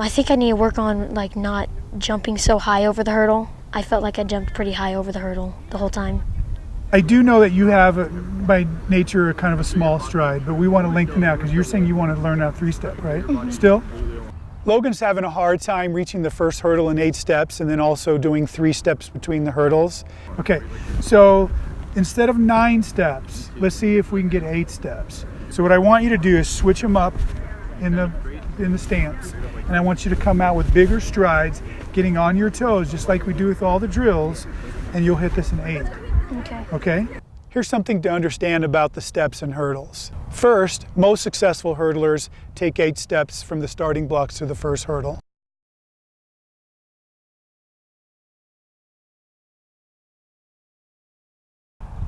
I think I need to work on like not jumping so high over the hurdle. I felt like I jumped pretty high over the hurdle the whole time. I do know that you have, by nature, kind of a small stride, but we want to lengthen out because you're saying you want to learn that 3-step, right? Mm-hmm. Still? Logan's having a hard time reaching the first hurdle in 8 steps and then also doing 3 steps between the hurdles. Okay, so instead of 9 steps, let's see if we can get 8 steps. So what I want you to do is switch them up in the stance, and I want you to come out with bigger strides, getting on your toes, just like we do with all the drills, and you'll hit this in 8. Okay? Here's something to understand about the steps and hurdles. First, most successful hurdlers take 8 steps from the starting blocks to the first hurdle.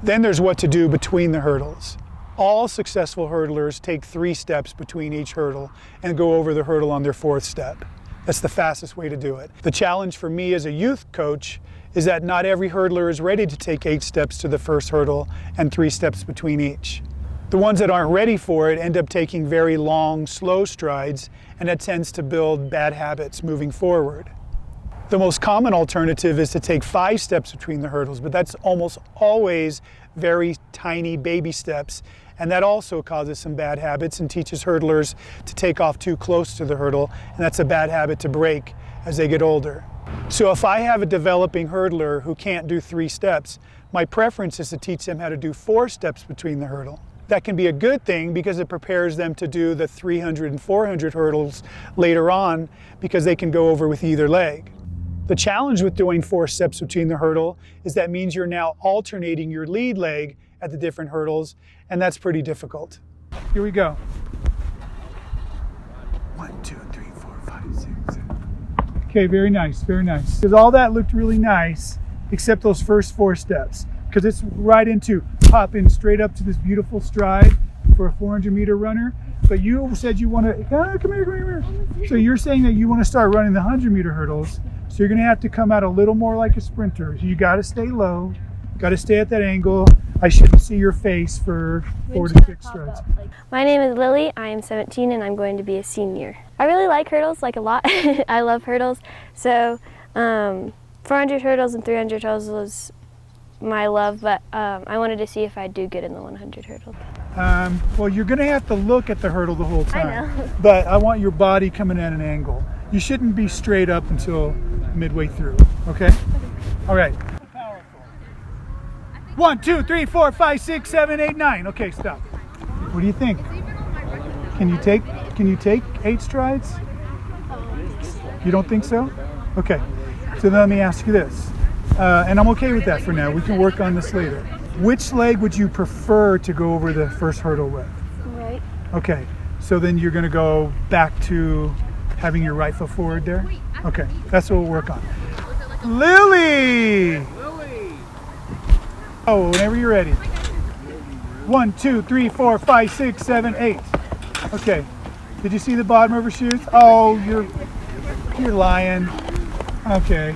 Then there's what to do between the hurdles. All successful hurdlers take 3 steps between each hurdle and go over the hurdle on their 4th step. That's the fastest way to do it. The challenge for me as a youth coach is that not every hurdler is ready to take 8 steps to the first hurdle and 3 steps between each. The ones that aren't ready for it end up taking very long, slow strides, and that tends to build bad habits moving forward. The most common alternative is to take 5 steps between the hurdles, but that's almost always very tiny baby steps, and that also causes some bad habits and teaches hurdlers to take off too close to the hurdle, and that's a bad habit to break as they get older. So if I have a developing hurdler who can't do 3 steps, my preference is to teach them how to do 4 steps between the hurdle. That can be a good thing because it prepares them to do the 300 and 400 hurdles later on because they can go over with either leg. The challenge with doing 4 steps between the hurdle is that means you're now alternating your lead leg at the different hurdles, and that's pretty difficult. Here we go. 1, 2, 3, 4, 5, 6, 7. Okay, very nice, very nice. Because all that looked really nice, except those first 4 steps. Because it's right into popping straight up to this beautiful stride for a 400-meter runner. But you said you want to, come here. So you're saying that you want to start running the 100-meter hurdles. So you're going to have to come out a little more like a sprinter. You got to stay low, got to stay at that angle. I shouldn't see your face for 4 to 6 strides. My name is Lily. I am 17 and I'm going to be a senior. I really like hurdles, like a lot. I love hurdles. So 400 hurdles and 300 hurdles was my love, but I wanted to see if I'd do good in the 100 hurdles. Well, you're going to have to look at the hurdle the whole time. I know. But I want your body coming at an angle. You shouldn't be straight up until midway through, okay? All right. 1, 2, 3, 4, 5, 6, 7, 8, 9. Okay, stop. What do you think? Can you take 8 strides? You don't think so? Okay. So then let me ask you this. And I'm okay with that for now. We can work on this later. Which leg would you prefer to go over the first hurdle with? Right. Okay. So then you're going to go back to having your right foot forward there? Okay. That's what we'll work on. Lily! Oh, whenever you're ready. 1, 2, 3, 4, 5, 6, 7, 8. Okay. Did you see the bottom of her shoes? Oh, you're lying. Okay.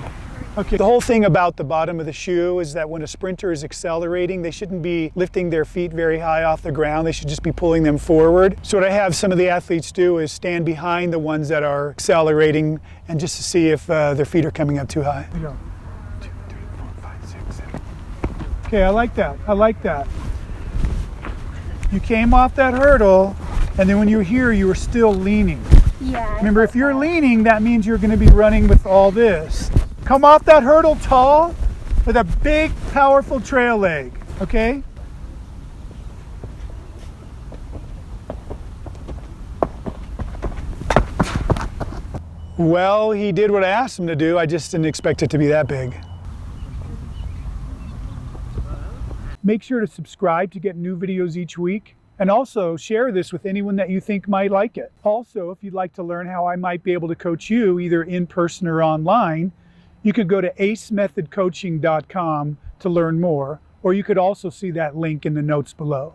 Okay. The whole thing about the bottom of the shoe is that when a sprinter is accelerating, they shouldn't be lifting their feet very high off the ground. They should just be pulling them forward. So what I have some of the athletes do is stand behind the ones that are accelerating and just to see if their feet are coming up too high. Here we go. 2, 3, 4, 5, 6, 7. Okay, I like that. I like that. You came off that hurdle, and then when you were here, you were still leaning. Yeah. Remember, if you're leaning, that means you're going to be running with all this. Come off that hurdle tall with a big, powerful trail leg, okay? Well, he did what I asked him to do. I just didn't expect it to be that big. Make sure to subscribe to get new videos each week. And also share this with anyone that you think might like it. Also, if you'd like to learn how I might be able to coach you, either in person or online, you could go to acemethodcoaching.com to learn more, or you could also see that link in the notes below.